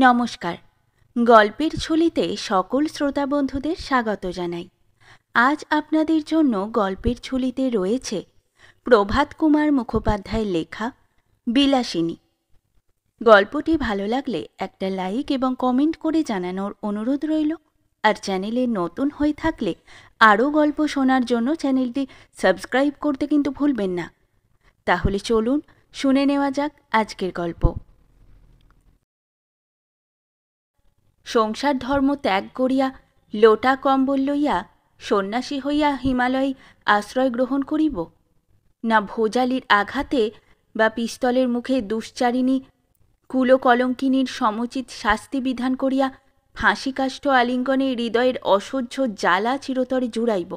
নমস্কার। গল্পের ঝুলিতে সকল শ্রোতা বন্ধুদের স্বাগত জানাই। আজ আপনাদের জন্য গল্পের ঝুলিতে রয়েছে প্রভাত কুমার মুখোপাধ্যায়ের লেখা বিলাসিনী। গল্পটি ভালো লাগলে একটা লাইক এবং কমেন্ট করে জানানোর অনুরোধ রইল। আর চ্যানেলে নতুন হয়ে থাকলে আরও গল্প শোনার জন্য চ্যানেলটি সাবস্ক্রাইব করতে কিন্তু ভুলবেন না। তাহলে চলুন শুনে নেওয়া যাক আজকের গল্প। সংসার ধর্ম ত্যাগ করিয়া লোটা কম্বল লইয়া সন্ন্যাসী হইয়া হিমালয়ে আশ্রয় গ্রহণ করিব, না ভোজালির আঘাতে বা পিস্তলের মুখে দুশ্চারিণী কুলকলঙ্কিনীর সমুচিত শাস্তি বিধান করিয়া ফাঁসিকাষ্ঠ আলিঙ্গনে হৃদয়ের অসহ্য জ্বালা চিরতরে জুড়াইব।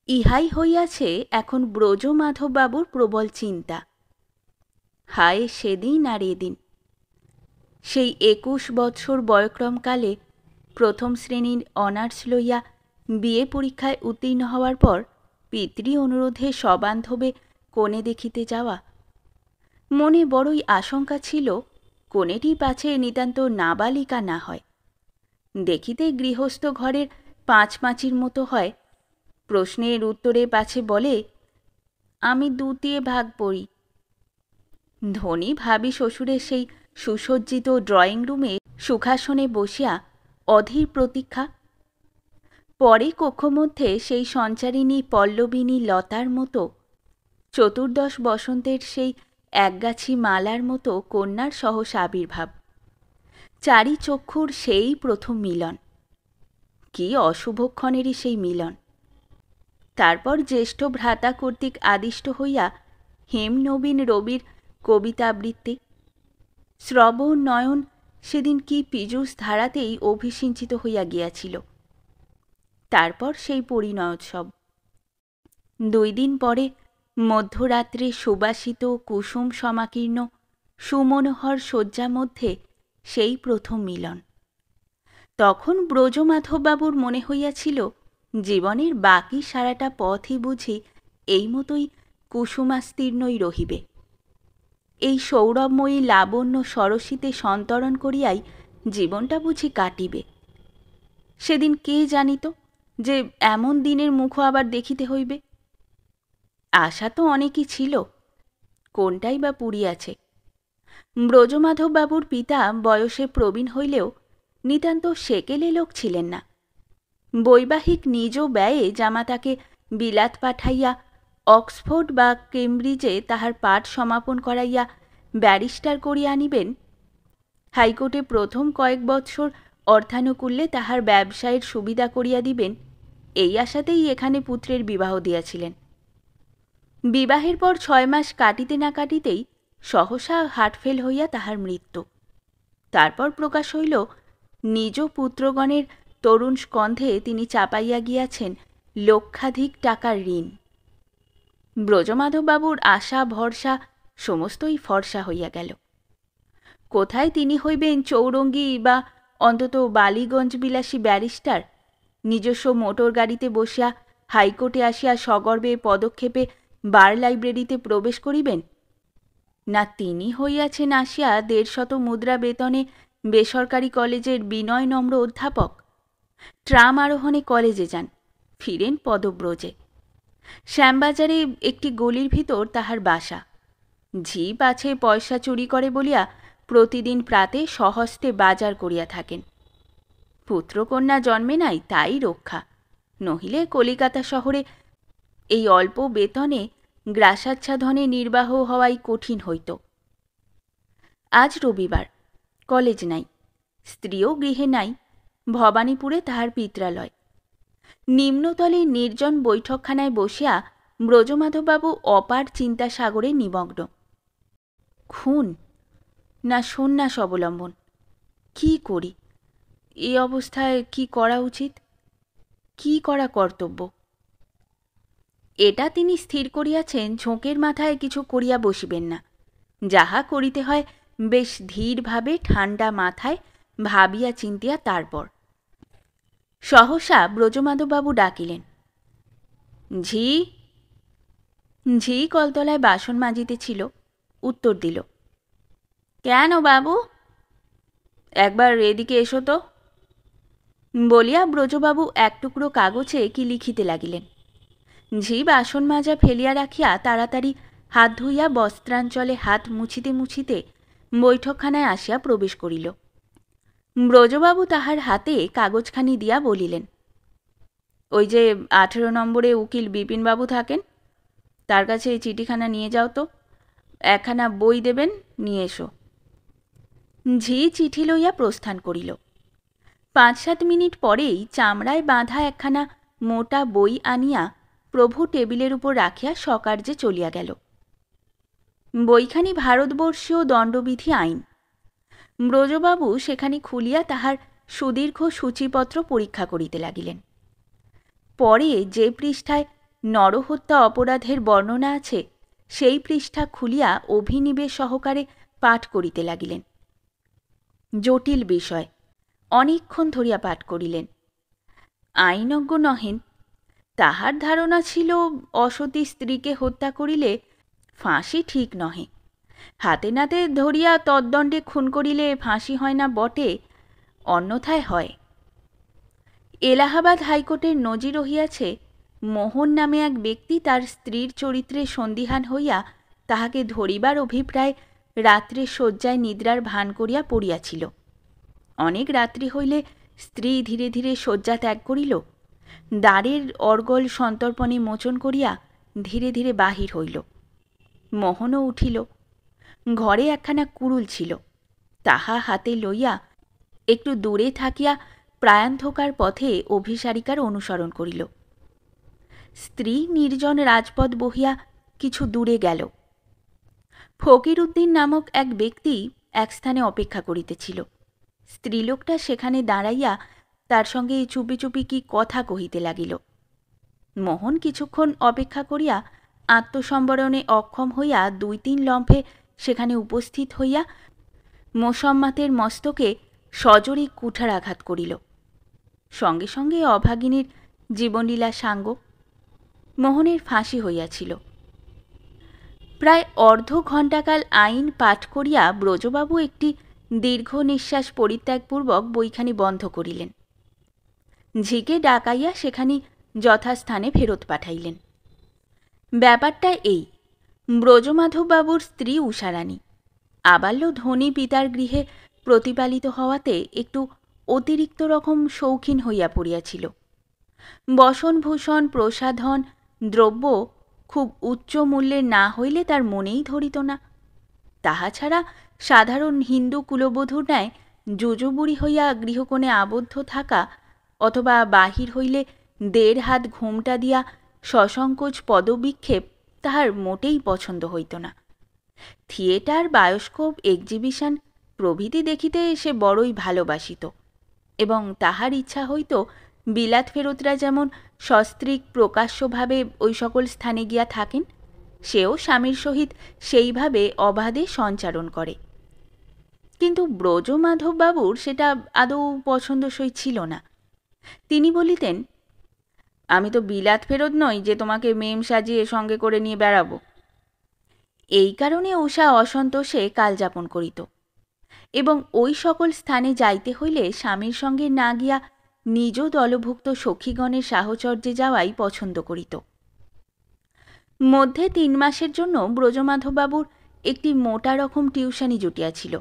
ইহাই হইয়াছে এখন ব্রজমাধববাবুর প্রবল চিন্তা। হায় সেদিন আর এদিন! সেই 21 বৎসর বয়ক্রমকালে প্রথম শ্রেণীর অনার্স লইয়া বিএ পরীক্ষায় উত্তীর্ণ হওয়ার পর পিতৃ অনুরোধে সবান্ধবে কনে দেখিতে যাওয়া। মনে বড়ই আশঙ্কা ছিল কনেটি পাছে নিতান্ত নাবালিকা না হয়, দেখিতে গৃহস্থ ঘরের পাঁচমাচির মতো হয়, প্রশ্নের উত্তরে পাছে বলে আমি দ্বিতীয় ভাগ পড়ি। ধনী ভাবি শ্বশুরের সেই সুসজ্জিত ড্রয়িং রুমে সুখাসনে বসিয়া অধীর প্রতীক্ষা। পরে কক্ষমধ্যে সেই সঞ্চারিণী পল্লবিনী লতার মতো, চতুর্দশ বসন্তের সেই একগাছি মালার মতো কন্যার সহসা আবির্ভাব। চারি চক্ষুর সেই প্রথম মিলন। কি অশুভক্ষণেরই সেই মিলন! তারপর জ্যেষ্ঠ ভ্রাতা কর্তৃক আদিষ্ট হইয়া হেমনবীন রবির কবিতাবৃত্তি। শ্রবণ নয়ন সেদিন কি পীযূষ ধারাতেই অভিসিঞ্চিত হইয়া গিয়াছিল। তারপর সেই পরিণয়োৎসব। 2 দিন পরে মধ্যরাত্রে সুবাসিত কুসুম সমাকীর্ণ সুমনোহর শয্যা মধ্যে সেই প্রথম মিলন। তখন ব্রজমাধববাবুর মনে হইয়াছিল জীবনের বাকি সারাটা পথই বুঝি এই মতোই কুসুমাস্তীর্ণই রহিবে। এই সৌরভময়ী লাবণ্য সরসীতে সন্তরণ করিয়াই জীবনটা বুঝি কাটিবে। সেদিন কে জানিত যে এমন দিনের মুখও আবার দেখিতে হইবে? আশা তো অনেকই ছিল, কোনটাই বা পুড়িয়াছে। ব্রজমাধববাবুর পিতা বয়সে প্রবীণ হইলেও নিতান্ত সেকেলে লোক ছিলেন না। বৈবাহিক নিজ ব্যয়ে জামাতাকে বিলাত পাঠাইয়া অক্সফোর্ড বা কেমব্রিজে তাহার পাঠ সমাপন করাইয়া ব্যারিস্টার করিয়া আনিবেন, হাইকোর্টে প্রথম কয়েক বৎসর অর্থানুকূল্যে তাহার ব্যবসায়ের সুবিধা করিয়া দিবেন, এই আশাতেই এখানে পুত্রের বিবাহ দিয়াছিলেন। বিবাহের পর 6 মাস কাটিতে না কাটিতেই সহসা হার্টফেল হইয়া তাহার মৃত্যু। তারপর প্রকাশ হইল নিজ পুত্রগণের তরুণ স্কন্ধে তিনি চাপাইয়া গিয়াছেন লক্ষাধিক টাকার ঋণ। ব্রজমাধববাবুর আশা ভরসা সমস্তই ফর্সা হইয়া গেল। কোথায় তিনি হইবেন চৌরঙ্গী বা অন্তত বালিগঞ্জ বিলাসী ব্যারিস্টার, নিজস্ব মোটর গাড়িতে বসিয়া হাইকোর্টে আসিয়া সগর্বে পদক্ষেপে বার লাইব্রেরিতে প্রবেশ করিবেন, না তিনি হইয়াছেন আসিয়া 150 মুদ্রা বেতনে বেসরকারি কলেজের বিনয় নম্র অধ্যাপক, ট্রাম আরোহণে কলেজে যান, ফিরেন পদব্রজে। শ্যামবাজারে একটি গলির ভিতর তাহার বাসা। ঝি পাছে পয়সা চুরি করে বলিয়া প্রতিদিন প্রাতে স্বহস্তে বাজার করিয়া থাকেন। পুত্রকন্যা জন্মে নাই তাই রক্ষা, নহিলে কলিকাতা শহরে এই অল্প বেতনে গ্রাসাচ্ছাদনে নির্বাহ হওয়াই কঠিন হইত। আজ রবিবার, কলেজ নাই, স্ত্রীও গৃহে নাই, ভবানীপুরে তাহার পিত্রালয়। নিম্নতলে নির্জন বৈঠকখানায় বসিয়া ব্রজমাধববাবু অপার চিন্তা সাগরে নিমগ্ন। খুন না সন্ন্যাস অবলম্বন, কি করি? এই অবস্থায় কি করা উচিত, কি করা কর্তব্য? এটা তিনি স্থির করিয়াছেন ঝোঁকের মাথায় কিছু করিয়া বসিবেন না। যাহা করিতে হয় বেশ ধীরভাবে ঠান্ডা মাথায় ভাবিয়া চিন্তিয়া তারপর। সহসা ব্রজমাধববাবু ডাকিলেন, ঝি। ঝি কলতলায় বাসন মাজিতেছিল, উত্তর দিল, কেন বাবু? একবার এদিকে এসো তো, বলিয়া ব্রজবাবু এক টুকরো কাগজে কি লিখিতে লাগিলেন। ঝি বাসন মাজা ফেলিয়া রাখিয়া তাড়াতাড়ি হাত ধুইয়া বস্ত্রাঞ্চলে হাত মুছিতে মুছিতে বৈঠকখানায় আসিয়া প্রবেশ করিল। ব্রজবাবু তাহার হাতে কাগজখানি দিয়া বলিলেন, ওই যে 18 নম্বরে উকিল বিপিনবাবু থাকেন, তার কাছে এই চিঠিখানা নিয়ে যাও তো, একখানা বই দেবেন, নিয়ে এসো। ঝি চিঠি লইয়া প্রস্থান করিল। 5-7 মিনিট পরেই চামড়ায় বাঁধা একখানা মোটা বই আনিয়া প্রভু টেবিলের উপর রাখিয়া সকার্যে চলিয়া গেল। বইখানি ভারতবর্ষীয় দণ্ডবিধি আইন। ব্রজবাবু সেখানি খুলিয়া তাহার সুদীর্ঘ সূচিপত্র পরীক্ষা করিতে লাগিলেন। পরে যে পৃষ্ঠায় নরহত্যা অপরাধের বর্ণনা আছে সেই পৃষ্ঠা খুলিয়া অভিনিবেশ সহকারে পাঠ করিতে লাগিলেন। জটিল বিষয়, অনেকক্ষণ ধরিয়া পাঠ করিলেন। আইনজ্ঞ নহেন, তাহার ধারণা ছিল অসতী স্ত্রীকে হত্যা করিলে ফাঁসি ঠিক নহে, হাতে নাতে ধরিয়া তদ্দণ্ডে খুন করিলে ফাঁসি হয় না বটে, অন্যথায় হয়। এলাহাবাদ হাইকোর্টের নজির রহিয়াছে, মোহন নামে এক ব্যক্তি তার স্ত্রীর চরিত্রে সন্দিহান হইয়া তাহাকে ধরিবার অভিপ্রায় রাত্রে শয্যায় নিদ্রার ভান করিয়া পড়িয়াছিল। অনেক রাত্রি হইলে স্ত্রী ধীরে ধীরে শয্যা ত্যাগ করিল, দ্বারের অর্গল সন্তর্পণে মোচন করিয়া ধীরে ধীরে বাহির হইল। মোহনও উঠিল। ঘরে একখানা কুড়ুল ছিল, তাহা হাতে লইয়া একটু দূরে থাকিয়া প্রায়ান্ধকার পথে অভিসারিকার অনুসরণ করিল। স্ত্রী নির্জন রাজপথ বহিয়া কিছু দূরে গেল। ফকির উদ্দিন নামক এক ব্যক্তি এক স্থানে অপেক্ষা করিতেছিল। স্ত্রীলোকটা সেখানে দাঁড়াইয়া তার সঙ্গে চুপি চুপি কি কথা কহিতে লাগিল। মোহন কিছুক্ষণ অপেক্ষা করিয়া আত্মসম্বরণে অক্ষম হইয়া 2-3 লম্ফে সেখানে উপস্থিত হইয়া মোসাম্মাতের মস্তকে সজোরে কুঠারাঘাত করিল। সঙ্গে সঙ্গে অভাগিনীর জীবনলীলা সাঙ্গ। মোহনের ফাঁসি হইয়াছিল। প্রায় অর্ধ ঘণ্টাকাল আইন পাঠ করিয়া ব্রজবাবু একটি দীর্ঘ নিঃশ্বাস পরিত্যাগপূর্বক বইখানি বন্ধ করিলেন। ঝিকে ডাকাইয়া সেখানি যথাস্থানে ফেরত পাঠাইলেন। ব্যাপারটা এই, ব্রজমাধববাবুর স্ত্রী উষারানী আবাল্য ধনী পিতার গৃহে প্রতিপালিত হওয়াতে একটু অতিরিক্ত রকম শৌখিন হইয়া পড়িয়াছিল। বসনভূষণ প্রসাধন দ্রব্য খুব উচ্চ মূল্যের না হইলে তার মনেই ধরিত না। তাহা ছাড়া সাধারণ হিন্দু কুলবধূর ন্যায় যুজুবুড়ি হইয়া গৃহকোণে আবদ্ধ থাকা অথবা বাহির হইলে 1.5 হাত ঘোমটা দিয়া সসংকোচ পদবিক্ষেপ তাহার মোটেই পছন্দ হইত না। থিয়েটার, বায়োস্কোপ, এক্সিবিশন প্রভৃতি দেখিতে সে বড়ই ভালোবাসিত এবং তাহার ইচ্ছা হইত বিলাত ফেরতরা যেমন সস্ত্রীক প্রকাশ্যভাবে ওই সকল স্থানে গিয়া থাকেন, সেও স্বামীর সহিত সেইভাবে অবাধে সঞ্চারণ করে। কিন্তু ব্রজমাধববাবুর সেটা আদৌ পছন্দসই ছিল না। তিনি বলিতেন, আমি তো বিলাত ফেরত নই যে তোমাকে মেম সাজিয়ে সঙ্গে করে নিয়ে বেড়াবো। এই কারণে উষা অসন্তোষে কালযাপন করিত এবং ওই সকল স্থানে যাইতে হইলে স্বামীর সঙ্গে না গিয়া নিজ দলভুক্ত সখীগণের সাহচর্যে যাওয়াই পছন্দ করিত। মধ্যে 3 মাসের জন্য ব্রজমাধববাবুর একটি মোটা রকম টিউশনি জুটিয়াছিল।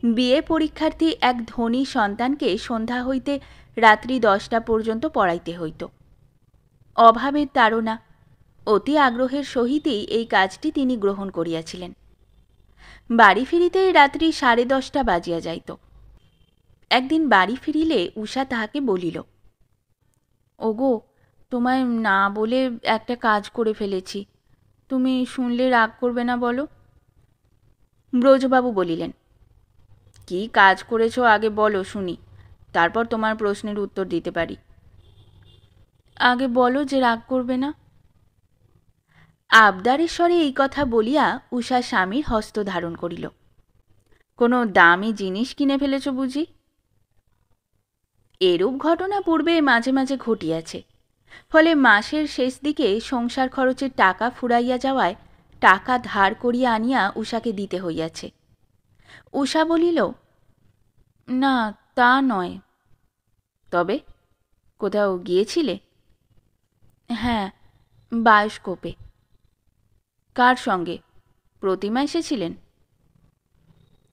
বিএ পরীক্ষার্থী এক ধনী সন্তানকে সন্ধ্যা হইতে রাত্রি 10টা পর্যন্ত পড়াইতে হইত। অভাবের তাড়না, অতি আগ্রহের সহিতই এই কাজটি তিনি গ্রহণ করিয়াছিলেন। বাড়ি ফিরিতে রাত্রি 10:30 বাজিয়া যাইত। একদিন বাড়ি ফিরিলে উষা তাহাকে বলিল, ওগো, তোমায় না বলে একটা কাজ করে ফেলেছি, তুমি শুনলে রাগ করবে না বলো? ব্রজবাবু বলিলেন, কি কাজ করেছ আগে বলো শুনি, তারপর তোমার প্রশ্নের উত্তর দিতে পারি। আগে বলো যে রাগ করবে না। আবদারেশ্বরে এই কথা বলিয়া উষা স্বামীর হস্ত ধারণ করিল। কোনো দামি জিনিস কিনে ফেলেছ বুঝি? এরূপ ঘটনা পূর্বে মাঝে মাঝে ঘটিয়াছে, ফলে মাসের শেষ দিকে সংসার খরচের টাকা ফুরাইয়া যাওয়ায় টাকা ধার করিয়া আনিয়া উষাকে দিতে হইয়াছে। উষা বলিল, না, তা নয়। তবে কোথাও গিয়েছিলে? হ্যাঁ, বায়োস্কোপে। কার সঙ্গে? প্রতিমা এসেছিলেন?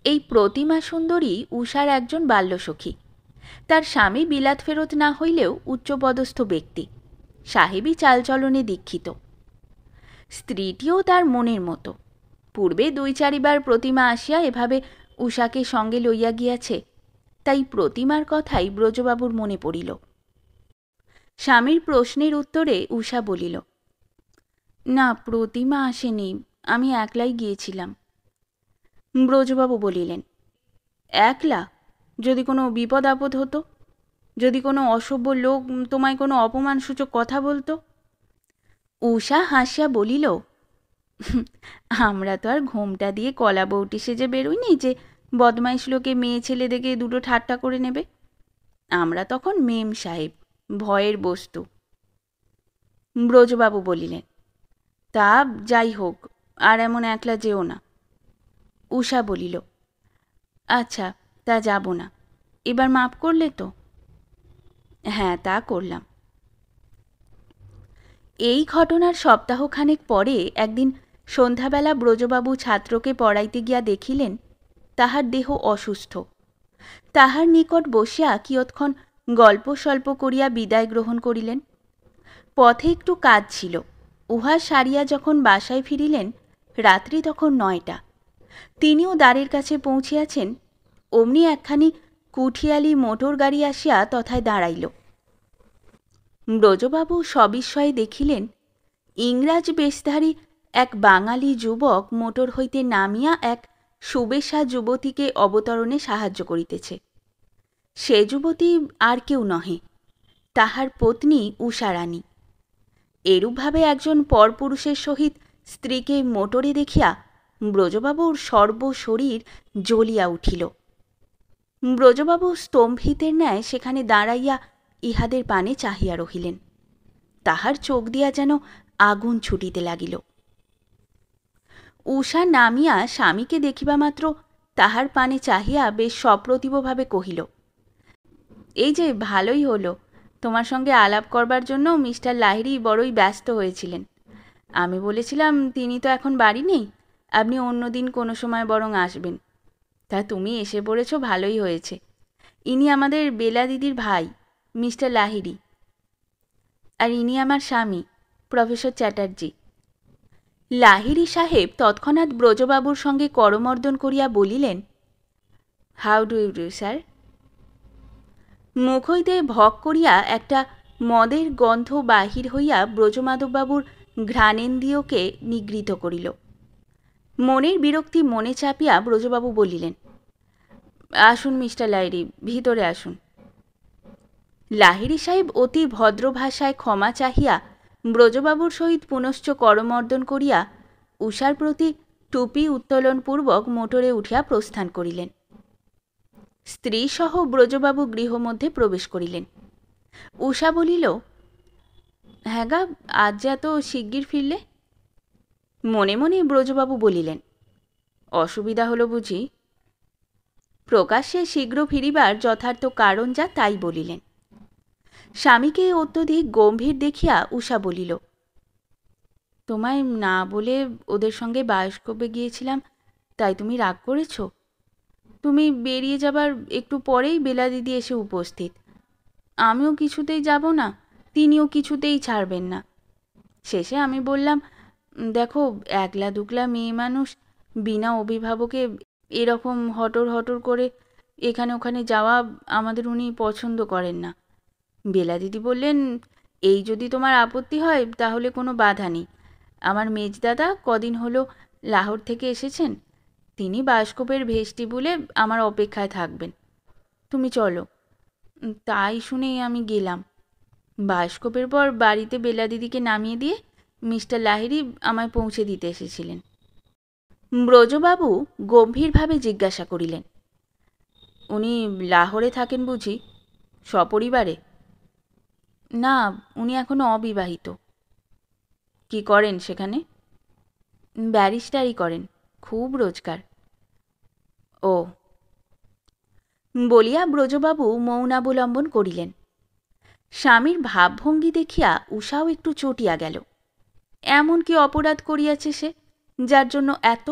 এই প্রতিমা সুন্দরী উষার একজন বাল্যসখী। তার স্বামী বিলাত ফেরত না হইলেও উচ্চপদস্থ ব্যক্তি, সাহেবী চালচলনে দীক্ষিত। স্ত্রীটিও তার মনের মতো। পূর্বে ২-৪বার প্রতিমা আসিয়া এভাবে উষাকে সঙ্গে লইয়া গিয়াছে, তাই প্রতিমার কথাই ব্রজবাবুর মনে পড়িল। স্বামীর প্রশ্নের উত্তরে উষা বলিল, না, প্রতিমা আসেনি, আমি একলাই গিয়েছিলাম। ব্রজবাবু বলিলেন, একলা? যদি কোনো বিপদ আপদ হতো, যদি কোনো অসভ্য লোক তোমায় কোনো অপমানসূচক কথা বলতো? উষা হাসিয়া বলিল, আমরা তো আর ঘোমটা দিয়ে কলা বউটি সেজে বেরোইনি যে বদমাইশ লোকে মেয়ে ছেলে দেখে দুটো ঠাট্টা করে নেবে। আমরা তখন মেম সাহেব, ভয়ের বস্তু। ব্রজবাবু বলিলেন, তা যাই হোক, আর এমন একলা যেও না। উষা বলিল, আচ্ছা, তা যাব না। এবার মাপ করলে তো? হ্যাঁ, তা করলাম। এই ঘটনার সপ্তাহখানেক পরে একদিন সন্ধ্যাবেলা ব্রজবাবু ছাত্রকে পড়াইতে গিয়া দেখিলেন তাহার দেহ অসুস্থ। তাহার নিকট বসিয়া কিয়ৎক্ষণ গল্প স্বল্প করিয়া বিদায় গ্রহণ করিলেন। পথে একটু কাজ ছিল, উহা সারিয়া যখন বাসায় ফিরিলেন রাত্রি তখন ৯টা। তিনিও দ্বারের কাছে পৌঁছিয়াছেন, অমনি একখানি কুঠিয়ালি মোটর গাড়ি আসিয়া তথায় দাঁড়াইল। ব্রজবাবু সবিস্ময়ে দেখিলেন ইংরাজ বেশধারী এক বাঙালি যুবক মোটর হইতে নামিয়া এক সুবেশা যুবতীকে অবতরণে সাহায্য করিতেছে। সে যুবতী আর কেউ নহে, তাহার পত্নী উষারানী। এরূপভাবে একজন পরপুরুষের সহিত স্ত্রীকে মোটরে দেখিয়া ব্রজবাবুর সর্বশরীর জ্বলিয়া উঠিল। ব্রজবাবু স্তম্ভিতের ন্যায় সেখানে দাঁড়াইয়া ইহাদের পানে চাহিয়া রহিলেন। তাহার চোখ দিয়া যেন আগুন ছুটিতে লাগিল। উষা নামিয়া স্বামীকে দেখিবা মাত্র তাহার পানে চাহিয়া বেশ সপ্রতিভভাবে কহিল, এই যে ভালোই হলো, তোমার সঙ্গে আলাপ করবার জন্য মিস্টার লাহিড়ী বড়ই ব্যস্ত হয়েছিলেন। আমি বলেছিলাম তিনি তো এখন বাড়ি নেই, আপনি অন্যদিন কোনো সময় বরং আসবেন। তা তুমি এসে পড়েছ, ভালোই হয়েছে। ইনি আমাদের বেলা দিদির ভাই, মিস্টার লাহিড়ী, আর ইনি আমার স্বামী, প্রফেসর চ্যাটার্জি। লাহিড়ী সাহেব তৎক্ষণাৎ ব্রজবাবুর সঙ্গে করমর্দন করিয়া বলিলেন, how do you do, sir? মুখ হইতে ভক করিয়া একটা মদের গন্ধ বাহির হইয়া ব্রজমাধববাবুর ঘ্রাণেন্দ্রিয়কে নিগৃহীত করিল। মনের বিরক্তি মনে চাপিয়া ব্রজবাবু বলিলেন, আসুন মিস্টার লাহিড়ী, ভিতরে আসুন। লাহিড়ী সাহেব অতি ভদ্র ভাষায় ক্ষমা চাহিয়া ব্রজবাবুর সহিত পুনশ্চ করমর্দন করিয়া উষার প্রতি টুপি উত্তোলনপূর্বক মোটরে উঠিয়া প্রস্থান করিলেন। স্ত্রীসহ ব্রজবাবু গৃহমধ্যে প্রবেশ করিলেন। উষা বলিল, হ্যাঁ গা, আজ যে এত শিগগির ফিরলে? মনে মনে ব্রজবাবু বলিলেন, অসুবিধা হলো বুঝি? প্রকাশ্যে শীঘ্র ফিরিবার যথার্থ কারণ যা তাই বলিলেন। স্বামীকে অত্যধিক গম্ভীর দেখিয়া উষা বলিল, তোমায় না বলে ওদের সঙ্গে বায়োস্কোপে গিয়েছিলাম, তাই তুমি রাগ করেছ? তুমি বেরিয়ে যাবার একটু পরেই বেলা দিদি এসে উপস্থিত। আমিও কিছুতেই যাব না, তিনিও কিছুতেই ছাড়বেন না। শেষে আমি বললাম, দেখো, একলা দুকলা মেয়ে মানুষ, বিনা অভিভাবকে এরকম হটর হটর করে এখানে ওখানে যাওয়া আমাদের উনি পছন্দ করেন না। বেলা দিদি বললেন, এই যদি তোমার আপত্তি হয় তাহলে কোনো বাধা নেই। আমার মেজদাদা কদিন হলো লাহোর থেকে এসেছেন, তিনি বায়োস্কোপের ভেস্টিবুলে আমার অপেক্ষায় থাকবেন। তুমি চলো। তাই শুনেই আমি গেলাম। বায়োস্কোপের পর বাড়িতে বেলা দিদিকে নামিয়ে দিয়ে মিস্টার লাহিড়ী আমায় পৌঁছে দিতে এসেছিলেন। ব্রজবাবু গম্ভীরভাবে জিজ্ঞাসা করিলেন, উনি লাহোরে থাকেন বুঝি, সপরিবারে? না, উনি এখনো অবিবাহিত। কি করেন সেখানে? ব্যারিস্টারি করেন, খুব রোজগার। ও, বলিয়া ব্রজবাবু মৌনাবলম্বন করিলেন। স্বামীর ভাবভঙ্গি দেখিয়া উষাও একটু চটিয়া গেল। এমন কি অপরাধ করিয়াছে সে, যার জন্য এত?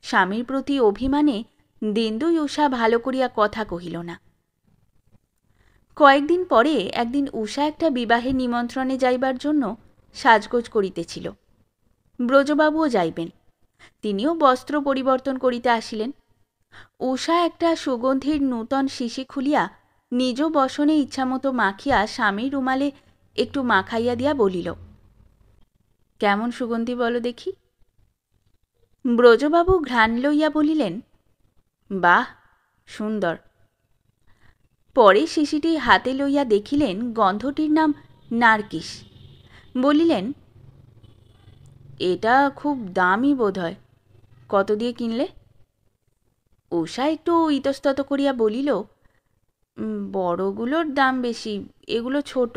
স্বামীর প্রতি অভিমানে দিনদুই উষা ভালো করিয়া কথা কহিল না। কয়েকদিন পরে একদিন উষা একটা বিবাহের নিমন্ত্রণে যাইবার জন্য সাজগোজ করিতেছিল। ব্রজবাবুও যাইবেন, তিনিও বস্ত্র পরিবর্তন করিতে আসিলেন। উষা একটা সুগন্ধির নূতন শিশি খুলিয়া নিজ বসনে ইচ্ছামতো মাখিয়া স্বামীর রুমালে একটু মাখাইয়া দিয়া বলিল, কেমন সুগন্ধি বলো দেখি। ব্রজবাবু ঘ্রাণ লইয়া বলিলেন, বাহ, সুন্দর। পরে শিশিটি হাতে লইয়া দেখিলেন গন্ধটির নাম নারকিস। বলিলেন, এটা খুব দামি বোধ হয়, কত দিয়ে কিনলে? উষা একটু ইতস্তত করিয়া বলিল, বড়গুলোর দাম বেশি, এগুলো ছোট,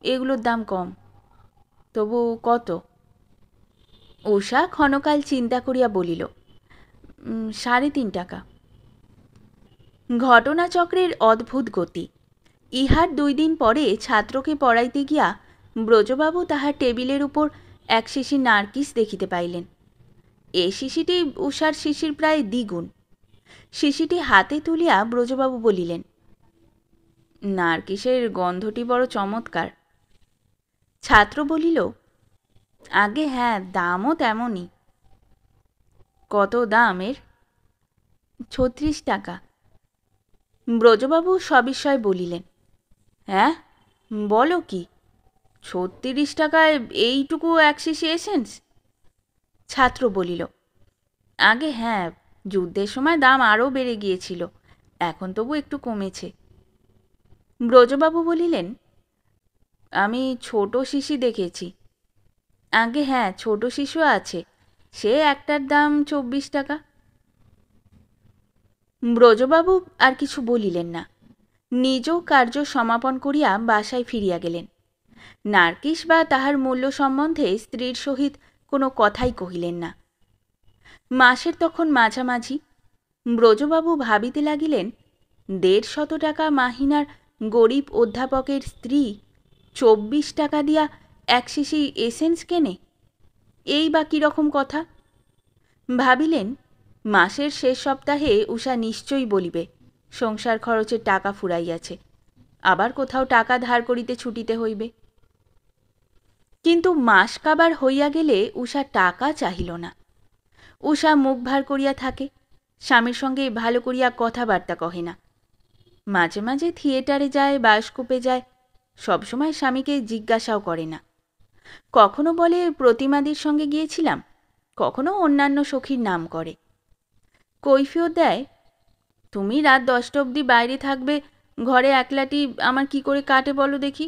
এগুলোর দাম কম। তবু কত? উষা ক্ষণকাল চিন্তা করিয়া বলিল, 3.5 টাকা। ঘটনাচক্রের অদ্ভুত গতি। ইহার 2 দিন পরে ছাত্রকে পড়াইতে গিয়া ব্রজবাবু তাহার টেবিলের উপর এক শিশি নারকিস দেখিতে পাইলেন। এ শিশিটি উষার শিশির প্রায় দ্বিগুণ। শিশিটি হাতে তুলিয়া ব্রজবাবু বলিলেন, নারকিসের গন্ধটি বড় চমৎকার। ছাত্র বলিল, আগে হ্যাঁ, দামও তেমনই। কত দাম এর? 36 টাকা। ব্রজবাবু সবিস্ময়ে বলিলেন, হ্যাঁ, বলো কি, 36 টাকায় এইটুকু এক শিশি এসেন্স? ছাত্র বলিল, আগে হ্যাঁ, যুদ্ধের সময় দাম আরও বেড়ে গিয়েছিল, এখন তবু একটু কমেছে। ব্রজবাবু বলিলেন, আমি ছোট শিশি দেখেছি। আগে হ্যাঁ, ছোট শিশু আছে, সে একটার দাম 24 টাকা। ব্রজবাবু আর কিছু বলিলেন না, নিজ কার্য সমাপন করিয়া বাসায় ফিরিয়া গেলেন। নারকিস বা তাহার মূল্য সম্বন্ধে স্ত্রীর সহিত কোনো কথাই কহিলেন না। মাসের তখন মাঝামাঝি। ব্রজবাবু ভাবিতে লাগিলেন, 150 টাকা মাহিনার গরিব অধ্যাপকের স্ত্রী 24 টাকা দিয়া এক শিশি এসেন্স কেনে, এই বা কীরকম কথা। ভাবিলেন, মাসের শেষ সপ্তাহে উষা নিশ্চয়ই বলিবে সংসার খরচের টাকা ফুরাইয়াছে, আবার কোথাও টাকা ধার করিতে ছুটিতে হইবে। কিন্তু মাস কাবার হইয়া গেলে উষা টাকা চাহিল না। উষা মুখ ভার করিয়া থাকে, স্বামীর সঙ্গে ভালো করিয়া কথাবার্তা কহে না। মাঝে মাঝে থিয়েটারে যায়, বায়োস্কোপে যায়, সবসময় স্বামীকে জিজ্ঞাসাও করে না। কখনো বলে প্রতিমাদির সঙ্গে গিয়েছিলাম, কখনো অন্যান্য সখীর নাম করে। কৈফিয়ত দেয়, তুমি রাত 10টা অবধি বাইরে থাকবে, ঘরে একলাটি আমার কি করে কাটে বলো দেখি।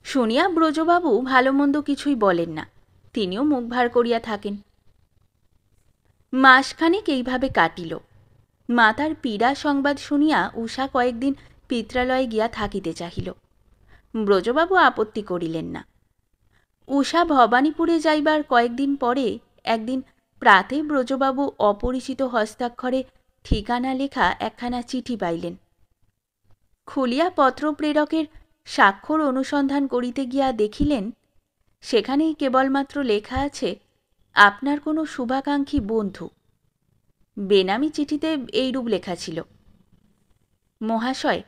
শুনিয়া ব্রজবাবু ভালো মন্দ কিছুই বলেন না, তিনিও মুখ ভার করিয়া থাকেন। মাসখানেক এইভাবে কাটিল। মাতার পীড়া সংবাদ শুনিয়া উষা কয়েকদিন পিত্রালয়ে গিয়া থাকিতে চাহিল। ব্রজবাবু আপত্তি করিলেন না। উষা ভবানীপুরে যাইবার কয়েকদিন পরে একদিন প্রাতে ব্রজবাবু অপরিচিত হস্তাক্ষরে ঠিকানা লেখা একখানা চিঠি পাইলেন। খুলিয়া পত্র প্রেরকের স্বাক্ষর অনুসন্ধান করিতে গিয়া দেখিলেন, সেখানেই কেবলমাত্র লেখা আছে, আপনার কোনো শুভাকাঙ্ক্ষী বন্ধু। বেনামি চিঠিতে এইরূপ লেখা ছিল, মহাশয়,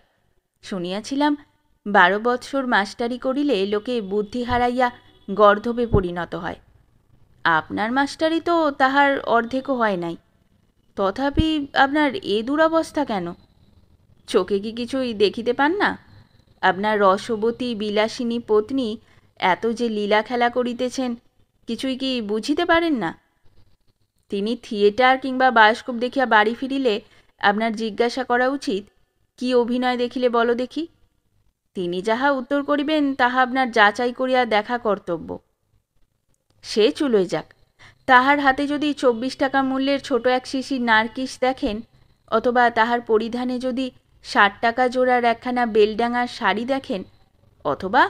শুনিয়াছিলাম 12 বৎসর মাস্টারি করিলে লোকে বুদ্ধি হারাইয়া গর্ধবে পরিণত হয়। আপনার মাস্টারি তো তাহার অর্ধেকও হয় নাই, তথাপি আপনার এ দুরবস্থা কেন? চোখে কি কিছুই দেখিতে পান না? আপনার রসবতী বিলাসিনী পত্নী এত যে লীলা খেলা করিতেছেন, কিছুই কি বুঝিতে পারেন না? তিনি থিয়েটার কিংবা বায়োস্কোপ দেখিয়া বাড়ি ফিরিলে আপনার জিজ্ঞাসা করা উচিত, কি অভিনয় দেখিলে বলো দেখি। তিনি যাহা উত্তর করিবেন তাহা আপনার যাচাই করিয়া দেখা কর্তব্য। সে চুলোয় যাক, তাহার হাতে যদি 24 টাকা মূল্যের ছোট এক শিশির নারকিস দেখেন, অথবা তাহার পরিধানে যদি 60 টাকা জোড়ার একখানা বেলডাঙার শাড়ি দেখেন, অথবা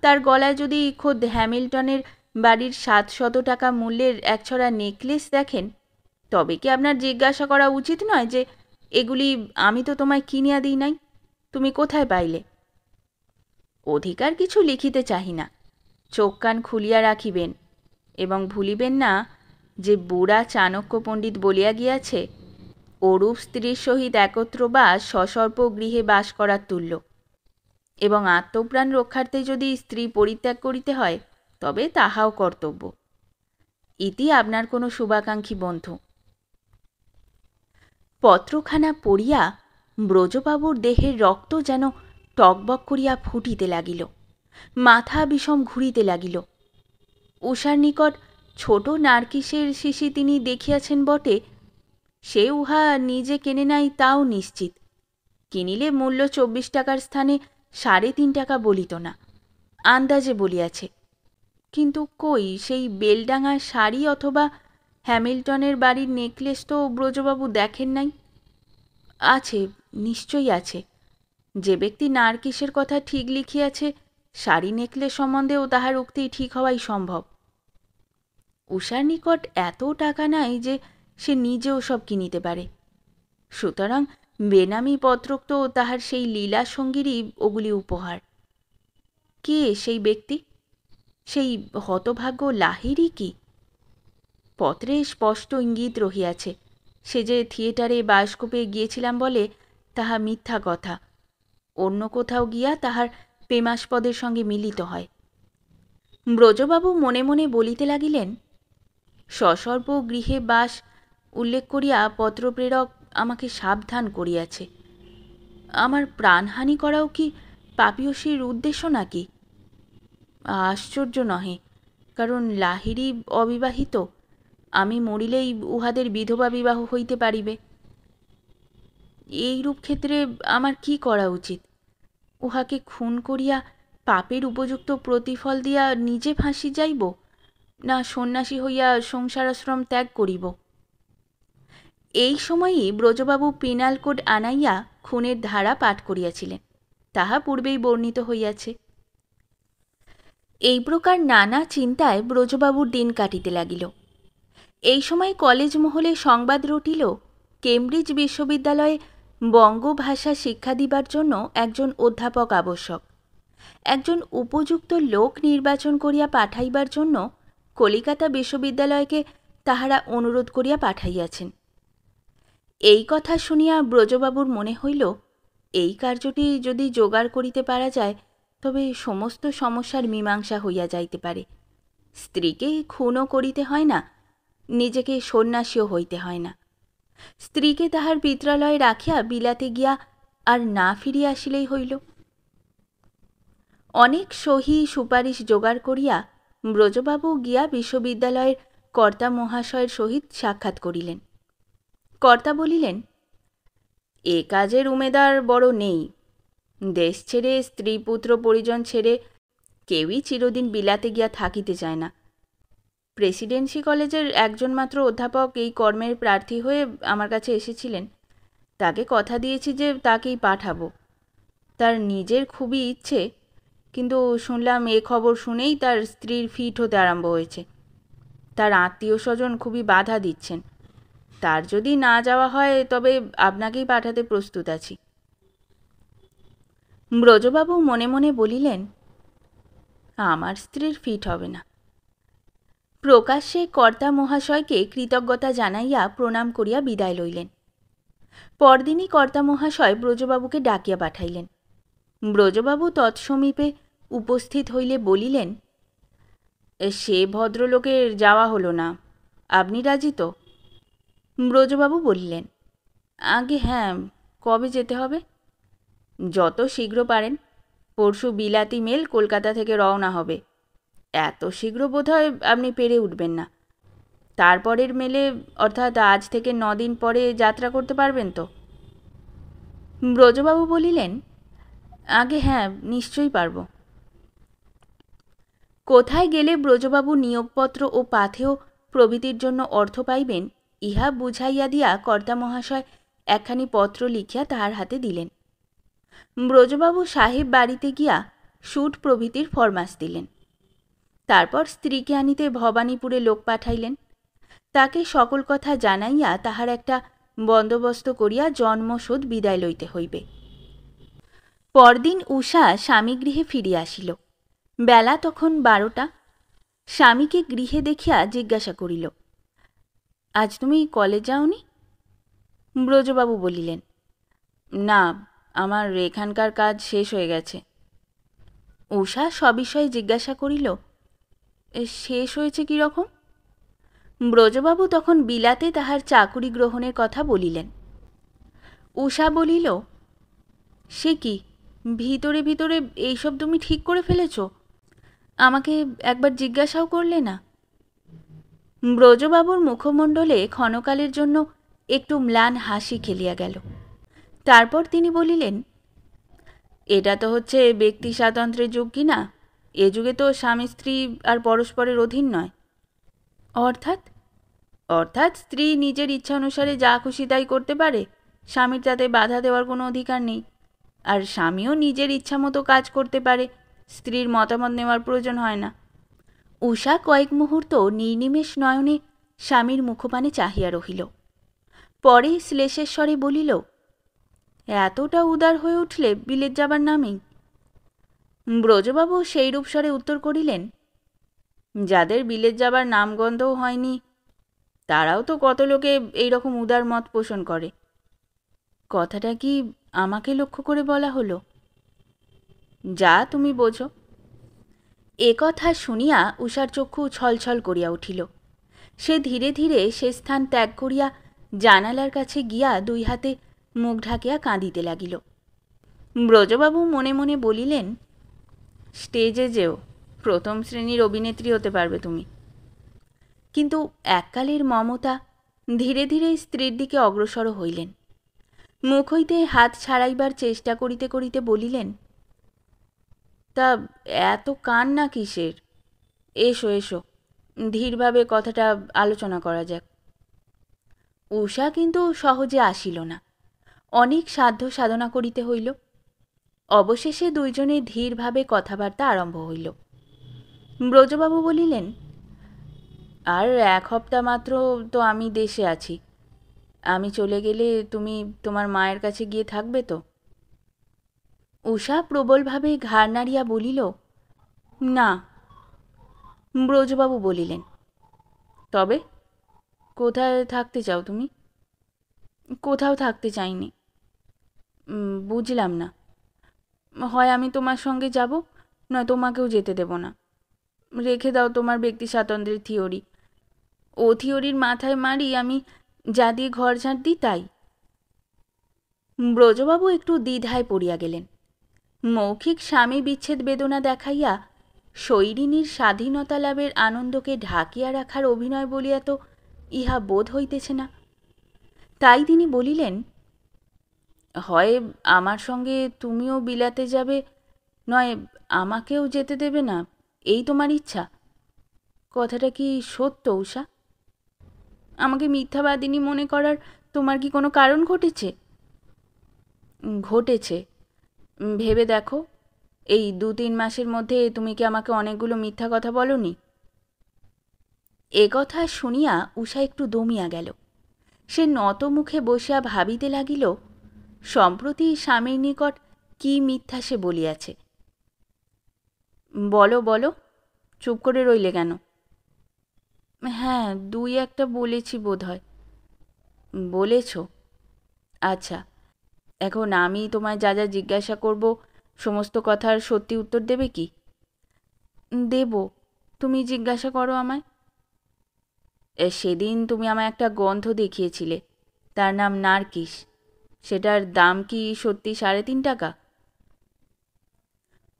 তার গলায় যদি খোদ হ্যামিল্টনের বাড়ির 700 টাকা মূল্যের একছড়া নেকলেস দেখেন, তবে কি আপনার জিজ্ঞাসা করা উচিত নয় যে এগুলি আমি তো তোমায় কিনিয়া দিই নাই, তুমি কোথায় পাইলে? অধিকার কিছু লিখিতে চাহি না, চোখ কান খুলিয়া রাখিবেন এবং ভুলিবেন না যে বুড়া চাণক্য পণ্ডিত বলিয়া গিয়াছে, অরূপ স্ত্রীর সহিত একত্র বাস সসর্প গৃহে বাস করার তুল্য, এবং আত্মপ্রাণ রক্ষার্থে যদি স্ত্রী পরিত্যাগ করিতে হয় তবে তাহাও কর্তব্য। ইতি আপনার কোনো শুভাকাঙ্ক্ষী বন্ধু। পত্রখানা পড়িয়া ব্রজবাবুর দেহের রক্ত যেন টকবক করিয়া ফুটিতে লাগিল, মাথা বিষম ঘুরিতে লাগিল। উষার নিকট ছোট নার্কিসের শিশি তিনি দেখিয়াছেন বটে, সে উহা নিজে কেনে নাই তাও নিশ্চিত। কিনিলে মূল্য 24 টাকার স্থানে 3.5 টাকা বলিত না, আন্দাজে বলিয়াছে। কিন্তু কই সেই বেলডাঙার শাড়ি অথবা হ্যামিল্টনের বাড়ির নেকলেস তো ব্রজবাবু দেখেন নাই। আছে, নিশ্চয়ই আছে। যে ব্যক্তি নার্কিসের কথা ঠিক লিখিয়াছে, শাড়ি নেকলেস সম্বন্ধেও তাহার উক্তি ঠিক হওয়াই সম্ভব। উষার নিকট এত টাকা নাই যে সে নিজেও সব কিনিতে পারে, সুতরাং বেনামি পত্রক তো তাহার সেই লীলা সঙ্গীরই ওগুলি উপহার। কে সেই ব্যক্তি? সেই হতভাগ্য লাহিড়ী কি? পত্রে স্পষ্ট ইঙ্গিত রহিয়াছে, সে যে থিয়েটারে বায়োস্কোপে গিয়েছিলাম বলে তাহা মিথ্যা কথা, অন্য কোথাও গিয়া তাহার প্রেমাস্পদের সঙ্গে মিলিত হয়। ব্রজবাবু মনে মনে বলিতে লাগিলেন, সসর্প গৃহে বাস উল্লেখ করিয়া পত্রপ্রেরক আমাকে সাবধান করিয়াছে। আমার প্রাণহানি করাও কি পাপীয়সীর উদ্দেশ্য নাকি? আশ্চর্য নহে, কারণ লাহিড়ী অবিবাহিত, আমি মরিলেই উহাদের বিধবা বিবাহ হইতে পারিবে। এইরূপ ক্ষেত্রে আমার কি করা উচিত? উহাকে খুন করিয়া পাপের উপযুক্ত প্রতিফল দিয়া নিজে ফাঁসি যাইব, না সন্ন্যাসী হইয়া সংসারাশ্রম ত্যাগ করিব? এই সময়ই ব্রজবাবু পিনাল কোড আনাইয়া খুনের ধারা পাঠ করিয়াছিলেন, তাহা পূর্বেই বর্ণিত হইয়াছে। এই প্রকার নানা চিন্তায় ব্রজবাবুর দিন কাটিতে লাগিল। এই সময় কলেজ মহলে সংবাদ রটিল, কেমব্রিজ বিশ্ববিদ্যালয়ে বঙ্গভাষা শিক্ষা দিবার জন্য একজন অধ্যাপক আবশ্যক। একজন উপযুক্ত লোক নির্বাচন করিয়া পাঠাইবার জন্য কলিকাতা বিশ্ববিদ্যালয়কে তাহারা অনুরোধ করিয়া পাঠাইয়াছেন। এই কথা শুনিয়া ব্রজবাবুর মনে হইল, এই কার্যটি যদি জোগাড় করিতে পারা যায় তবে সমস্ত সমস্যার মীমাংসা হইয়া যাইতে পারে। স্ত্রীকে খুনও করিতে হয় না, নিজেকে সন্ন্যাসীও হইতে হয় না। স্ত্রীকে তাহার পিত্রালয়ে রাখিয়া বিলাতে গিয়া আর না ফিরিয়া আসিলেই হইল। অনেক সহি সুপারিশ জোগাড় করিয়া ব্রজবাবু গিয়া বিশ্ববিদ্যালয়ের কর্তা মহাশয়ের সহিত সাক্ষাৎ করিলেন। কর্তা বলিলেন, এ কাজের উমেদার বড় নেই। দেশ ছেড়ে স্ত্রী পুত্র পরিজন ছেড়ে কেউই চিরদিন বিলাতে গিয়া থাকিতে চায় না। প্রেসিডেন্সি কলেজের একজন মাত্র অধ্যাপক এই কর্মের প্রার্থী হয়ে আমার কাছে এসেছিলেন, তাকে কথা দিয়েছি যে তাকেই পাঠাবো। তার নিজের খুবই ইচ্ছে, কিন্তু শুনলাম এ খবর শুনেই তার স্ত্রীর ফিট হতে আরম্ভ হয়েছে। তার আত্মীয় স্বজন খুবই বাধা দিচ্ছেন। তার যদি না যাওয়া হয় তবে আপনাকেই পাঠাতে প্রস্তুত আছি। ব্রজবাবু মনে মনে বলিলেন, আমার স্ত্রীর ফিট হবে না। প্রকাশ্যে কর্তা মহাশয়কে কৃতজ্ঞতা জানাইয়া প্রণাম করিয়া বিদায় লইলেন। পরদিনই কর্তা মহাশয় ব্রজবাবুকে ডাকিয়া পাঠাইলেন। ব্রজবাবু তৎসমীপে উপস্থিত হইলে বলিলেন, সে ভদ্রলোকের যাওয়া হলো না, আপনি রাজি তো? ব্রজবাবু বলিলেন, আগে হ্যাঁ, কবে যেতে হবে? যত শীঘ্র পারেন। পরশু বিলাতি মেল কলকাতা থেকে রওনা হবে। এত শীঘ্র বোধহয় আপনি পেরে উঠবেন না। তারপরের মেলে অর্থাৎ আজ থেকে 9 দিন পরে যাত্রা করতে পারবেন তো? ব্রজবাবু বলিলেন, আগে হ্যাঁ, নিশ্চয়ই পারব। কোথায় গেলে ব্রজবাবু নিয়োগপত্র ও পাথেয় প্রভৃতির জন্য অর্থ পাইবেন, ইহা বুঝাইয়া দিয়া কর্তা মহাশয় একখানি পত্র লিখিয়া তাহার হাতে দিলেন। ব্রজবাবু সাহেব বাড়িতে গিয়া সুট প্রভৃতির ফরমাস দিলেন। তারপর স্ত্রীকে আনিতে ভবানীপুরে লোক পাঠাইলেন। তাকে সকল কথা জানাইয়া তাহার একটা বন্দোবস্ত করিয়া জন্মশোধ বিদায় লইতে হইবে। পরদিন উষা স্বামীগৃহে ফিরিয়া আসিল। বেলা তখন 12টা। স্বামীকে গৃহে দেখিয়া জিজ্ঞাসা করিল, আজ তুমি কলেজ যাওনি? ব্রজবাবু বলিলেন, না, আমার এখানকার কাজ শেষ হয়ে গেছে। উষা সবিষয়ে জিজ্ঞাসা করিল, শেষ হয়েছে কীরকম? ব্রজবাবু তখন বিলাতে তাহার চাকুরি গ্রহণের কথা বলিলেন। উষা বলিল, সে কি, ভিতরে ভিতরে এইসব তুমি ঠিক করে ফেলেছ? আমাকে একবার জিজ্ঞাসাও করলে না। ব্রজবাবুর মুখমণ্ডলে ক্ষণকালের জন্য একটু ম্লান হাসি খেলিয়া গেল। তারপর তিনি বলিলেন, এটা তো হচ্ছে ব্যক্তি স্বাতন্ত্র্যের যুগ কি না? এ যুগে তো স্বামী স্ত্রী আর পরস্পরের অধীন নয়। অর্থাৎ? অর্থাৎ স্ত্রী নিজের ইচ্ছা অনুসারে যা খুশি তাই করতে পারে, স্বামীর তাতে বাধা দেওয়ার কোনো অধিকার নেই। আর স্বামীও নিজের ইচ্ছা মতো কাজ করতে পারে, স্ত্রীর মতামত নেওয়ার প্রয়োজন হয় না। উষা কয়েক মুহূর্ত নির্নিমেষ নয়নে স্বামীর মুখপানে চাহিয়া রহিল। পরে শ্লেষের স্বরে বলিল, এতটা উদার হয়ে উঠলে বিলেত যাবার নামেই? ব্রজবাবু সেইরূপ স্বরে উত্তর করিলেন, যাদের বিলেত যাবার নামগন্ধও হয়নি তারাও তো কত লোকে এইরকম উদার মত পোষণ করে। কথাটা কি আমাকে লক্ষ্য করে বলা হলো? যা তুমি বোঝো। এ কথা শুনিয়া উষার চক্ষু ছলছল করিয়া উঠিল। সে ধীরে ধীরে সে স্থান ত্যাগ করিয়া জানালার কাছে গিয়া দুই হাতে মুখ ঢাকিয়া কাঁদিতে লাগিল। ব্রজবাবু মনে মনে বলিলেন, স্টেজে যেও, প্রথম শ্রেণীর অভিনেত্রী হতে পারবে তুমি। কিন্তু এককালের মমতা ধীরে ধীরে স্ত্রীর দিকে অগ্রসর হইলেন। মুখ হইতে হাত ছাড়াইবার চেষ্টা করিতে করিতে বলিলেন, তা এত কান্না কিসের? এসো এসো, ধীরভাবে কথাটা আলোচনা করা যাক। উষা কিন্তু সহজে আসিল না, অনেক সাধ্য সাধনা করিতে হইল। অবশেষে দুইজনে ধীরভাবে কথাবার্তা আরম্ভ হইল। ব্রজবাবু বলিলেন, আর 1 সপ্তাহ মাত্র তো আমি দেশে আছি। আমি চলে গেলে তুমি তোমার মায়ের কাছে গিয়ে থাকবে তো? উষা প্রবলভাবে ঘাড় নাড়িয়া বলিল, না। ব্রজবাবু বলিলেন, তবে কোথায় থাকতে চাও তুমি? কোথাও থাকতে চাইনি। বুঝলাম না। হয় আমি তোমার সঙ্গে যাব, নয় তোমাকেও যেতে দেব না। রেখে দাও তোমার ব্যক্তি স্বাতন্ত্র্যের থিওরি। ও থিওরির মাথায় মারি আমি যা দিয়ে ঘর ঝাঁট দিই তাই। ব্রজবাবু একটু দ্বিধায় পড়িয়া গেলেন। মৌখিক স্বামী বিচ্ছেদ বেদনা দেখাইয়া শৈরিনীর স্বাধীনতা লাভের আনন্দকে ঢাকিয়া রাখার অভিনয় বলিয়া তো ইহা বোধ হইতেছে না। তাই তিনি বলিলেন, হয় আমার সঙ্গে তুমিও বিলাতে যাবে, নয় আমাকেও যেতে দেবে না, এই তোমার ইচ্ছা। কথাটা কি সত্য উষা? আমাকে মিথ্যাবাদিনী মনে করার তোমার কি কোনো কারণ ঘটেছে? ঘটেছে। ভেবে দেখো, এই 2-3 মাসের মধ্যে তুমি কি আমাকে অনেকগুলো মিথ্যা কথা বলনি? এ কথা শুনিয়া উষা একটু দমিয়া গেল। সে নত মুখে বসিয়া ভাবিতে লাগিল, সম্প্রতি স্বামীর নিকট কি মিথ্যা সে বলিয়াছে। বলো বলো, চুপ করে রইলে কেন? হ্যাঁ, 2-1টা বলেছি বোধ হয়। বলেছ? আচ্ছা, এখন আমি তোমায় যা যা জিজ্ঞাসা করব সমস্ত কথার সত্যি উত্তর দেবে কি? দেব, তুমি জিজ্ঞাসা করো আমায়। সেদিন তুমি আমায় একটা গন্ধ দেখিয়েছিলে, তার নাম নারকিস। সেটার দাম কি সত্যি 3.5 টাকা?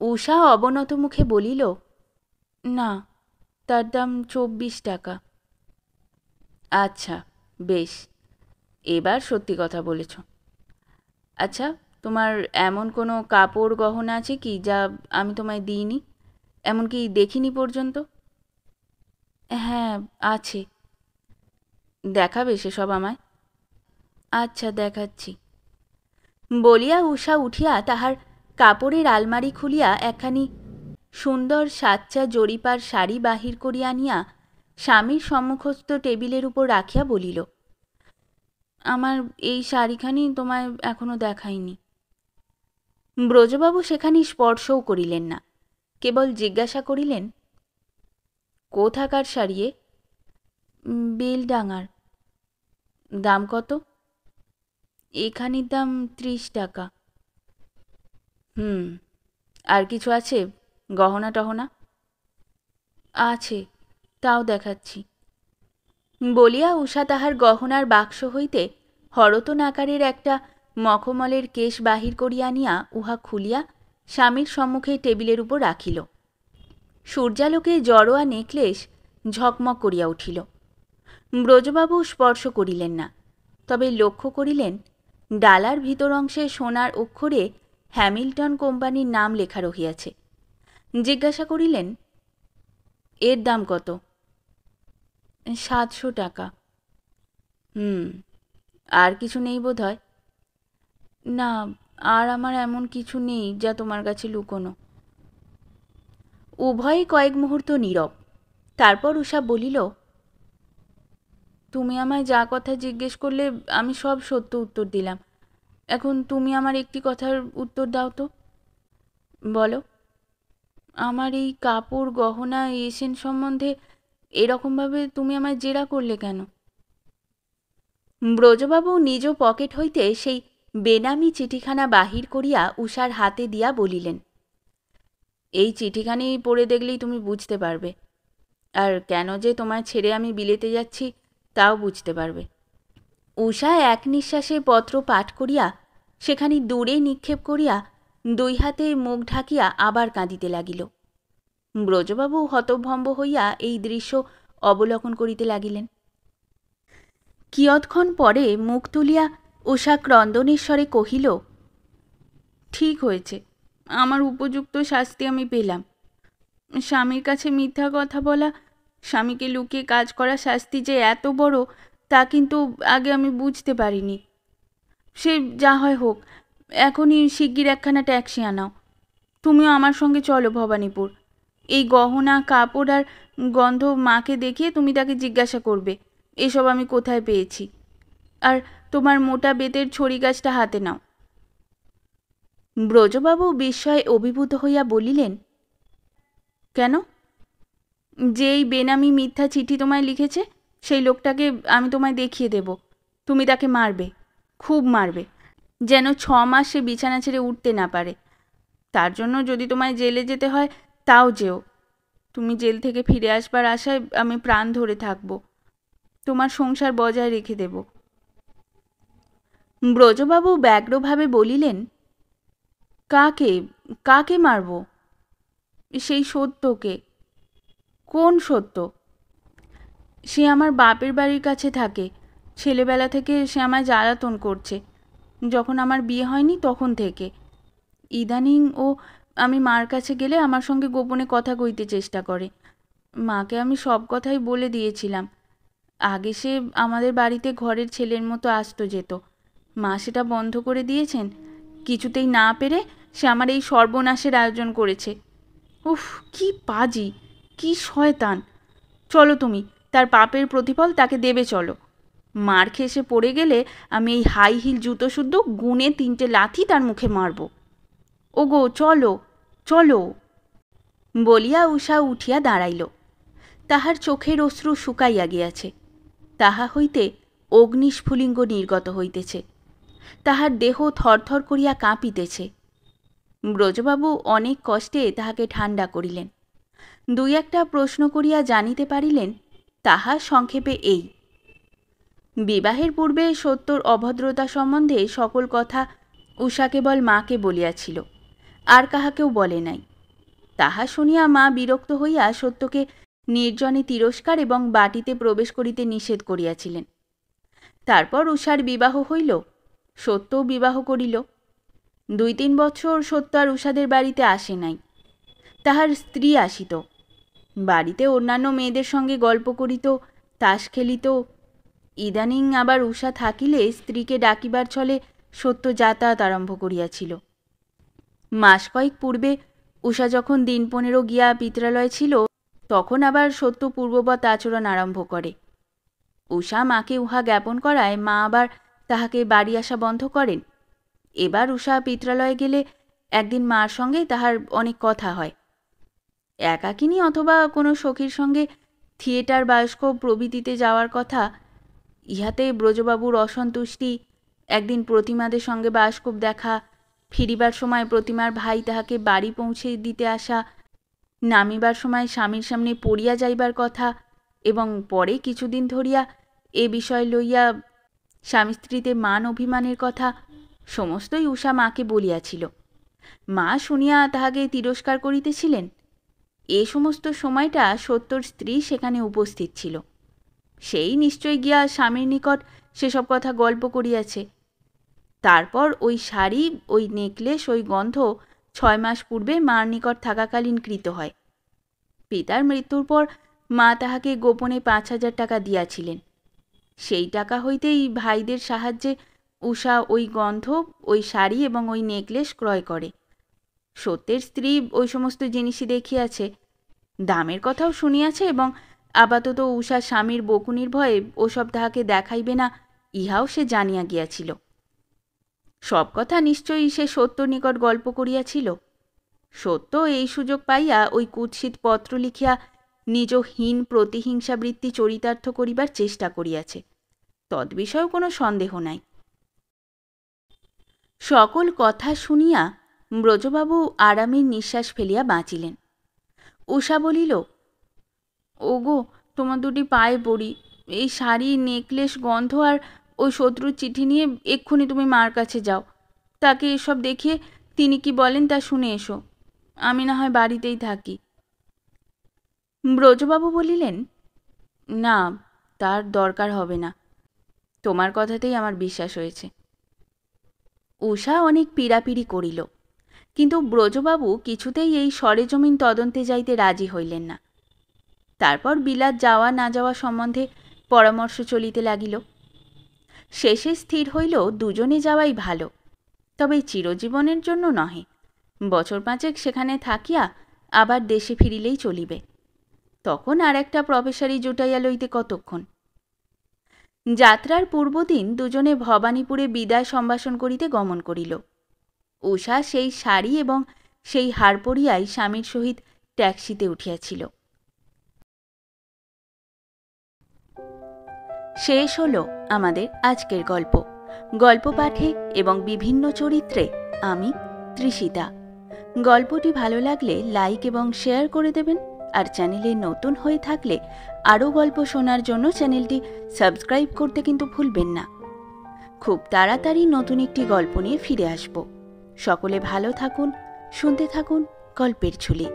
উষা অবনত মুখে বলিল, না, তার দাম 24 টাকা। আচ্ছা, বেশ, এবার সত্যি কথা বলেছ। আচ্ছা, তোমার এমন কোনো কাপড় গহনা আছে কি যা আমি তোমায় দিইনি, এমনকি দেখিনি পর্যন্ত? হ্যাঁ, আছে। দেখাবে সেসব আমায়? আচ্ছা, দেখাচ্ছি। বলিয়া উষা উঠিয়া তাহার কাপড়ের আলমারি খুলিয়া একখানি সুন্দর সাচ্চা জরিপার শাড়ি বাহির করিয়া আনিয়া স্বামীর সম্মুখস্থ টেবিলের উপর রাখিয়া বলিল, আমার এই শাড়িখানি তোমায় এখনো দেখাইনি। ব্রজবাবু সেখানে স্পর্শও করিলেন না, কেবল জিজ্ঞাসা করিলেন, কোথাকার শাড়ি এ? বেলডাঙার। দাম কত? এখানের দাম 30 টাকা। আর কিছু আছে? গহনা টহনা? আছে, তাও দেখাচ্ছি। বলিয়া উষা তাহার গহনার বাক্স হইতে হরতন আকারের একটা মখমলের কেশ বাহির করিয়া আনিয়া উহা খুলিয়া স্বামীর সম্মুখে টেবিলের উপর রাখিল। সূর্যালোকে জড়োয়া নেকলেস ঝকমক করিয়া উঠিল। ব্রজবাবু স্পর্শ করিলেন না, তবে লক্ষ্য করিলেন ডালার ভিতর অংশে সোনার অক্ষরে হ্যামিল্টন কোম্পানির নাম লেখা রহিয়াছে। জিজ্ঞাসা করিলেন, এর দাম কত? 700 টাকা। আর কিছু নেই বোধ হয়? না, আর আমার এমন কিছু নেই যা তোমার কাছে লুকোনো। উভয়ই কয়েক মুহূর্ত নীরব। তারপর উষা বলিল, তুমি আমায় যা কথা জিজ্ঞেস করলে আমি সব সত্য উত্তর দিলাম। এখন তুমি আমার একটি কথার উত্তর দাও তো। বলো। আমার এই কাপড় গহনা এসেন সম্বন্ধে এরকমভাবে তুমি আমায় জেরা করলে কেন? ব্রজবাবু নিজ পকেট হইতে সেই বেনামি চিঠিখানা বাহির করিয়া উষার হাতে দিয়া বলিলেন, এই চিঠিখানি পড়ে দেখলেই তুমি বুঝতে পারবে, আর কেন যে তোমায় ছেড়ে আমি বিলেতে যাচ্ছি তাও বুঝতে পারবে। উষা এক নিঃশ্বাসে পত্র পাঠ করিয়া সেখানি দূরে নিক্ষেপ করিয়া দুই হাতে মুখ ঢাকিয়া আবার কাঁদিতে লাগিল। ব্রজবাবু হতভম্ব হইয়া এই দৃশ্য অবলোকন করিতে লাগিলেন। কিয়ৎক্ষণ পরে মুখ তুলিয়া উষা ক্রন্দনেশ্বরে কহিল, ঠিক হয়েছে, আমার উপযুক্ত শাস্তি আমি পেলাম। স্বামীর কাছে মিথ্যা কথা বলা, স্বামীকে লুকিয়ে কাজ করা শাস্তি যে এত বড় তা কিন্তু আগে আমি বুঝতে পারিনি। সে যা হয় হোক, এখনই শিগগির একখানা ট্যাক্সি আনাও। তুমিও আমার সঙ্গে চলো ভবানীপুর। এই গহনা কাপড় আর গন্ধ মাকে দেখিয়ে তুমি তাকে জিজ্ঞাসা করবে এসব আমি কোথায় পেয়েছি। আর তোমার মোটা বেতের ছড়ি গাছটা হাতে নাও। ব্রজবাবু বিস্ময়ে অভিভূত হইয়া বলিলেন, কেন? যেই বেনামি মিথ্যা চিঠি তোমায় লিখেছে সেই লোকটাকে আমি তোমায় দেখিয়ে দেব। তুমি তাকে মারবে, খুব মারবে, যেন 6 মাস সে বিছানা ছেড়ে উঠতে না পারে। তার জন্য যদি তোমায় জেলে যেতে হয় তাও যেও। তুমি জেল থেকে ফিরে আসবার আশায় আমি প্রাণ ধরে থাকব। তোমার সংসার বজায় রেখে দেব। ব্রজবাবু ব্যগ্রভাবে বলিলেন, কাকে কাকে মারব? সেই সত্যকে। কোন সত্য? সে আমার বাপের বাড়ির কাছে থাকে। ছেলেবেলা থেকে সে আমায় জ্বালাতন করছে, যখন আমার বিয়ে হয়নি তখন থেকে। ইদানিং ও আমি মার কাছে গেলে আমার সঙ্গে গোপনে কথা কইতে চেষ্টা করে। মাকে আমি সব কথাই বলে দিয়েছিলাম। আগে সে আমাদের বাড়িতে ঘরের ছেলের মতো আসতো যেত। মা সেটা বন্ধ করে দিয়েছেন। কিছুতেই না পেরে সে আমার এই সর্বনাশের আয়োজন করেছে। উফ, কি পাজি, কি শয়তান! চলো তুমি, তার পাপের প্রতিফল তাকে দেবে চলো। মার খেয়ে সে পড়ে গেলে আমি এই হাই হিল জুতো শুদ্ধ গুনে 3টে লাথি তার মুখে মারব। ওগো চলো চলো। বলিয়া উষা উঠিয়া দাঁড়াইল। তাহার চোখের অশ্রু শুকাইয়া গিয়াছে। তাহা হইতে অগ্নিস্ফুলিঙ্গ নির্গত হইতেছে। তাহার দেহ থরথর করিয়া কাঁপিতেছে। ব্রজবাবু অনেক কষ্টে তাহাকে ঠান্ডা করিলেন। 2-1টা প্রশ্ন করিয়া জানিতে পারিলেন, তাহা সংক্ষেপে এই, বিবাহের পূর্বে সত্যর অভদ্রতা সম্বন্ধে সকল কথা উষা কেবল মাকে বলিয়াছিল, আর কাহাকেও বলে নাই। তাহা শুনিয়া মা বিরক্ত হইয়া সত্যকে নির্জনে তিরস্কার এবং বাটিতে প্রবেশ করিতে নিষেধ করিয়াছিলেন। তারপর উষার বিবাহ হইল, সত্যও বিবাহ করিল। 2-3 বছর সত্য আর উষাদের বাড়িতে আসে নাই। তাহার স্ত্রী আসিত, বাড়িতে অন্যান্য মেয়েদের সঙ্গে গল্প করিত, তাস খেলিত। ইদানিং আবার উষা থাকিলে স্ত্রীকে ডাকিবার ছলে সত্য যাতায়াত আরম্ভ করিয়াছিল। মাস কয়েক পূর্বে উষা যখন দিন 15 গিয়া পিত্রালয় ছিল, তখন আবার সত্য পূর্ববৎ আচরণ আরম্ভ করে। উষা মাকে উহা জ্ঞাপন করায় মা আবার তাহাকে বাড়ি আসা বন্ধ করেন। এবার উষা পিত্রালয়ে গেলে একদিন মার সঙ্গে তাহার অনেক কথা হয়। একাকিনী অথবা কোনো সখীর সঙ্গে থিয়েটার, বায়োস্কোপ প্রভৃতিতে যাওয়ার কথা। ইহাতে ব্রজবাবুর অসন্তুষ্টি, একদিন প্রতিমাদের সঙ্গে বায়োস্কোপ দেখা, ফিরিবার সময় প্রতিমার ভাই তাহাকে বাড়ি পৌঁছে দিতে আসা, নামিবার সময় স্বামীর সামনে পড়িয়া যাইবার কথা, এবং পরে কিছুদিন ধরিয়া এ বিষয় লইয়া স্বামী স্ত্রীতে মান অভিমানের কথা সমস্তই উষা মাকে বলিয়াছিল। মা শুনিয়া তাহাকে তিরস্কার করিতেছিলেন। এ সমস্ত সময়টা সত্যর স্ত্রী সেখানে উপস্থিত ছিল। সেই নিশ্চয় গিয়া স্বামীর নিকট সেসব কথা গল্প করিয়াছে। তারপর ওই শাড়ি, ওই নেকলেস, ওই গন্ধ 6 মাস পূর্বে মার নিকট থাকাকালীন কৃত হয়। পিতার মৃত্যুর পর মা তাহাকে গোপনে 5,000 টাকা দিয়াছিলেন। সেই টাকা হইতেই ভাইদের সাহায্যে উষা ওই গন্ধ, ওই শাড়ি এবং ওই নেকলেস ক্রয় করে। সত্যের স্ত্রী ওই সমস্ত জিনিসই দেখিয়াছে, দামের কথাও শুনিয়াছে, এবং আপাতত উষা স্বামীর বকুনির ভয়ে ওসব তাহাকে দেখাইবে না, ইহাও সে জানিয়া গিয়াছিল। সব কথা নিশ্চয়ই সে সত্যর নিকট গল্প করিয়াছিল। সত্য এই সুযোগ পাইয়া ওই কুৎসিত পত্র লিখিয়া নিজ হীন প্রতিহিংসাবৃত্তি চরিতার্থ করিবার চেষ্টা করিয়াছে, তদ্বিষয়েও কোনো সন্দেহ নাই। সকল কথা শুনিয়া ব্রজবাবু আরামের নিঃশ্বাস ফেলিয়া বাঁচিলেন। উষা বলিল, ওগো, তোমার দুটি পায়ে পড়ি, এই শাড়ি, নেকলেস, গন্ধ আর ওই শত্রুর চিঠি নিয়ে এক্ষুনি তুমি মার কাছে যাও। তাকে এসব দেখিয়ে তিনি কি বলেন তা শুনে এসো। আমি না হয় বাড়িতেই থাকি। ব্রজবাবু বলিলেন, না, তার দরকার হবে না, তোমার কথাতেই আমার বিশ্বাস হয়েছে। উষা অনেক পীড়াপিড়ি করিল, কিন্তু ব্রজবাবু কিছুতেই এই সরেজমিন তদন্তে যাইতে রাজি হইলেন না। তারপর বিলাত যাওয়া না যাওয়া সম্বন্ধে পরামর্শ চলিতে লাগিল। শেষে স্থির হইল দুজনে যাওয়াই ভালো, তবে চিরজীবনের জন্য নহে। বছর 5 সেখানে থাকিয়া আবার দেশে ফিরিলেই চলিবে। তখন আর একটা প্রফেসরি জুটাইয়া লইতে কতক্ষণ। যাত্রার পূর্বদিন দুজনে ভবানীপুরে বিদায় সম্ভাষণ করিতে গমন করিল। উষা সেই শাড়ি এবং সেই হার পরিয়াই স্বামীর সহিত ট্যাক্সিতে উঠিয়াছিল। শেষ হলো আমাদের আজকের গল্প। গল্প পাঠে এবং বিভিন্ন চরিত্রে আমি তৃষিতা। গল্পটি ভালো লাগলে লাইক এবং শেয়ার করে দেবেন, আর চ্যানেলে নতুন হয়ে থাকলে আরও গল্প শোনার জন্য চ্যানেলটি সাবস্ক্রাইব করতে কিন্তু ভুলবেন না। খুব তাড়াতাড়ি নতুন একটি গল্প নিয়ে ফিরে আসব। সকলে ভালো থাকুন, শুনতে থাকুন গল্পের ঝুলি।